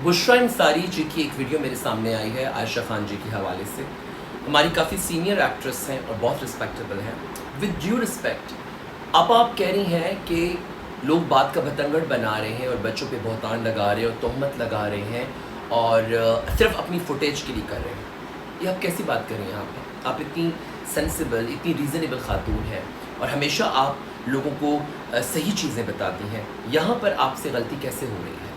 बुशरा अंसारी जी की एक वीडियो मेरे सामने आई है आयशा खान जी के हवाले से। हमारी काफ़ी सीनियर एक्ट्रेस हैं और बहुत रिस्पेक्टेबल हैं। विद ड्यू रिस्पेक्ट, अब आप कह रही हैं कि लोग बात का बतंगड़ बना रहे हैं और बच्चों पे बहतान लगा रहे हैं और तोहमत लगा रहे हैं और सिर्फ अपनी फुटेज के लिए कर रहे हैं। ये आप कैसी बात कर रही हैं? आप इतनी सेंसिबल, इतनी रीज़नेबल खातून हैं और हमेशा आप लोगों को सही चीज़ें बताती हैं। यहाँ पर आपसे गलती कैसे हो रही है?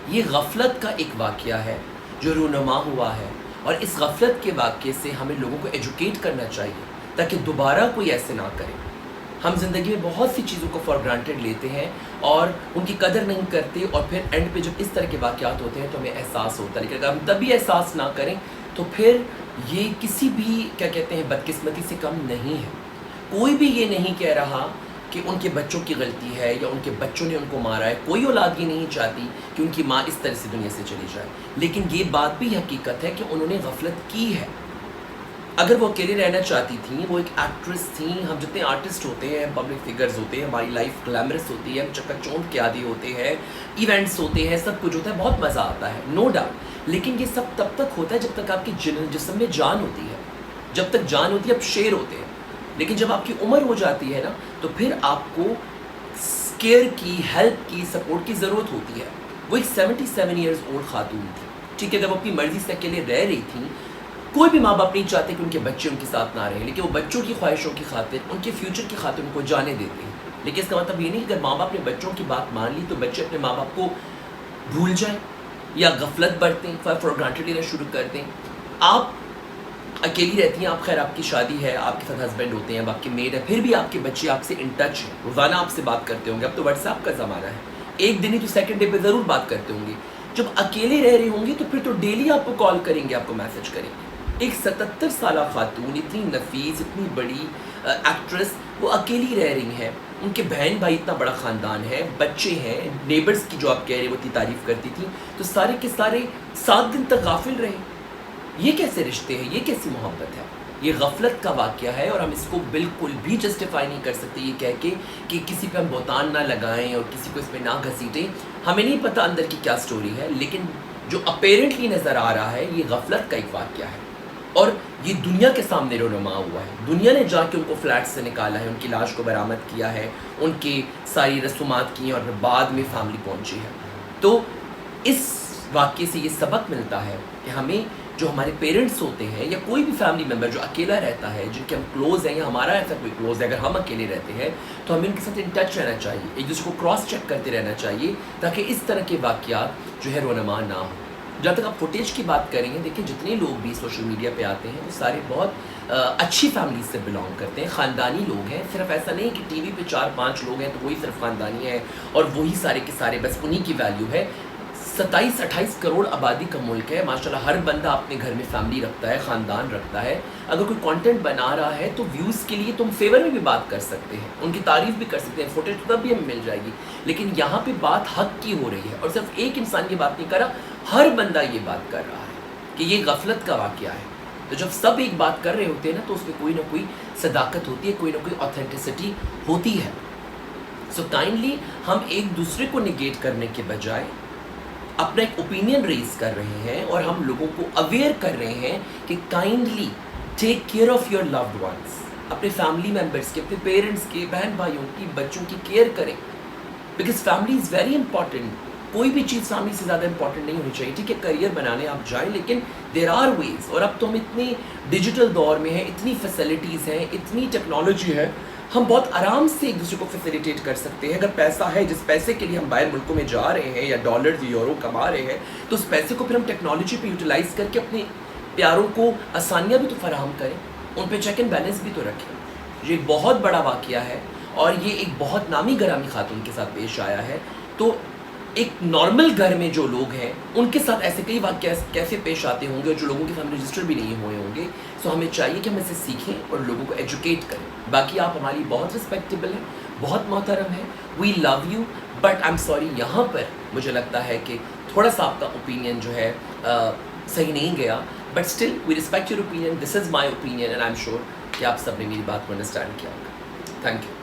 ये गफलत का एक वाक़या है जो रूनुमा हुआ है और इस गफलत के वाक़े से हमें लोगों को एजुकेट करना चाहिए ताकि दोबारा कोई ऐसे ना करे। हम ज़िंदगी में बहुत सी चीज़ों को फॉर ग्रांटेड लेते हैं और उनकी कदर नहीं करते और फिर एंड पे जब इस तरह के वाक़यात होते हैं तो हमें एहसास होता है। लेकिन अगर हम तभी एहसास ना करें तो फिर ये किसी भी क्या कहते हैं बदकिस्मती से कम नहीं है। कोई भी ये नहीं कह रहा कि उनके बच्चों की गलती है या उनके बच्चों ने उनको मारा है। कोई औलाद ये नहीं चाहती कि उनकी माँ इस तरह से दुनिया से चली जाए, लेकिन ये बात भी हकीकत है कि उन्होंने गफलत की है। अगर वो अकेले रहना चाहती थी, वो एक एक्ट्रेस थी। हम जितने आर्टिस्ट होते हैं, पब्लिक फिगर्स होते हैं, हमारी लाइफ ग्लैमरस होती है, हम चकाचौंध के आदि होते हैं, इवेंट्स होते हैं, सब कुछ होता है, बहुत मज़ा आता है, नो डाउट। लेकिन ये सब तब तक होता है जब तक आपकी जिस्म में जान होती है। जब तक जान होती है आप शेर होते हैं, लेकिन जब आपकी उम्र हो जाती है ना तो फिर आपको केयर की, हेल्प की, सपोर्ट की ज़रूरत होती है। वो एक 77 ईयर्स ओल्ड खातून थी, ठीक है। जब अपनी मर्ज़ी से अकेले रह रही थी, कोई भी माँ बाप नहीं चाहते कि उनके बच्चे उनके साथ ना रहें, लेकिन वो बच्चों की ख्वाहिशों की खातिर, उनके फ्यूचर की खातिर उनको जाने देते हैं। लेकिन इसका मतलब ये नहीं कि अगर माँ बाप ने बच्चों की बात मान ली तो बच्चे अपने माँ बाप को भूल जाएँ या गफलत बरतें, फॉर ग्रांटेड लेना शुरू कर दें। आप अकेली रहती हैं, आप खैर आपकी शादी है, आपके साथ हस्बैंड होते हैं, अब आपके मेड है, फिर भी आपके बच्चे आपसे इन टच हैं, रोज़ाना आपसे बात करते होंगे। अब तो व्हाट्सएप का ज़माना है, एक दिन ही तो सेकंड डे पे ज़रूर बात करते होंगे। जब अकेले रह रही होंगी तो फिर तो डेली आपको कॉल करेंगे, आपको मैसेज करेंगे। एक 77 साला खातून, इतनी नफीस, इतनी बड़ी एक्ट्रेस, वो अकेली रह रही हैं। उनके बहन भाई, इतना बड़ा ख़ानदान है, बच्चे हैं, नेबर्स की जो आप कह रहे वो इतनी तारीफ़ करती थी, तो सारे के सारे 7 दिन तक गाफिल रहे। ये कैसे रिश्ते हैं? ये कैसी मोहब्बत है? ये गफलत का वाक़या है और हम इसको बिल्कुल भी जस्टिफाई नहीं कर सकते ये कह के कि किसी पे हम बहतान ना लगाएं और किसी को इस पर ना घसीटें। हमें नहीं पता अंदर की क्या स्टोरी है, लेकिन जो अपेरेंटली नज़र आ रहा है ये गफलत का एक वाक़या है और ये दुनिया के सामने रोनुमा हुआ है। दुनिया ने जाके उनको फ्लैट से निकाला है, उनकी लाश को बरामद किया है, उनकी सारी रसूमात की और बाद में फैमिली पहुँची है। तो इस वाक़ये से ये सबक मिलता है कि हमें जो हमारे पेरेंट्स होते हैं या कोई भी फैमिली मेम्बर जो अकेला रहता है, जिनके हम क्लोज़ हैं या हमारा ऐसा कोई क्लोज़ है, अगर हम अकेले रहते हैं तो हमें उनके साथ इन टच रहना चाहिए, एक दूसरे को क्रॉस चेक करते रहना चाहिए ताकि इस तरह के वाक़यात जो है रोनुमा ना हो। जहाँ तक आप फुटेज की बात करेंगे, देखिए जितने लोग भी सोशल मीडिया पे आते हैं वो सारे बहुत अच्छी फैमिली से बिलोंग करते हैं, ख़ानदानी लोग हैं। सिर्फ ऐसा नहीं कि टीवी पे 4-5 लोग हैं तो वही सिर्फ ख़ानदानी है और वही सारे के सारे बस उन्हीं की वैल्यू है। 27-28 करोड़ आबादी का मुल्क है, माशाल्लाह हर बंदा अपने घर में फैमिली रखता है, ख़ानदान रखता है। अगर कोई कंटेंट बना रहा है तो व्यूज़ के लिए तुम फेवर में भी बात कर सकते हैं, उनकी तारीफ़ भी कर सकते हैं, फुटेज तब भी हमें मिल जाएगी। लेकिन यहाँ पे बात हक़ की हो रही है और सिर्फ एक इंसान की बात नहीं कर रहा, हर बंदा ये बात कर रहा है कि ये गफलत का वाक़या है। तो जब सब एक बात कर रहे होते हैं ना तो उसमें कोई ना कोई सदाकत होती है, कोई ना कोई ऑथेंटिसिटी होती है। सो काइंडली हम एक दूसरे को निगेट करने के बजाय अपना एक ओपिनियन रेज कर रहे हैं और हम लोगों को अवेयर कर रहे हैं कि kindly take care of your loved ones. अपने फैमिली मेम्बर्स के, अपने पेरेंट्स के, बहन भाइयों की, बच्चों की केयर करें, because family is very important. कोई भी चीज़ फैमिली से ज़्यादा इंपॉर्टेंट नहीं होनी चाहिए। ठीक है, करियर बनाने आप जाएं, लेकिन देयर आर वेज। और अब तो हम इतने डिजिटल दौर में हैं, इतनी फैसिलिटीज़ हैं, इतनी टेक्नोलॉजी है, हम बहुत आराम से एक दूसरे को फैसिलिटेट कर सकते हैं। अगर पैसा है, जिस पैसे के लिए हम बाहर मुल्कों में जा रहे हैं या डॉलर यूरो कमा रहे हैं, तो उस पैसे को फिर हम टेक्नोलॉजी पे यूटिलाइज़ करके अपने प्यारों को आसानियाँ भी तो फराहम करें, उन पे चेक एंड बैलेंस भी तो रखें। ये बहुत बड़ा वाक़या है और ये एक बहुत नामी गरामी खातून के साथ पेश आया है। तो एक नॉर्मल घर में जो लोग हैं उनके साथ ऐसे कई वाक़या कैसे पेश आते होंगे और जो लोगों के फैमिली रजिस्टर भी नहीं हुए होंगे। सो हमें चाहिए कि हम इससे सीखें और लोगों को एजुकेट करें। बाकी आप हमारी बहुत रिस्पेक्टेबल हैं, बहुत मोहतरम हैं, we love you, but I am sorry, यहाँ पर मुझे लगता है कि थोड़ा सा आपका ओपिनियन जो है सही नहीं गया। But still we respect your opinion, this is my opinion and I am sure कि आप सब ने मेरी बात को अंडरस्टैंड किया होगा। Thank you.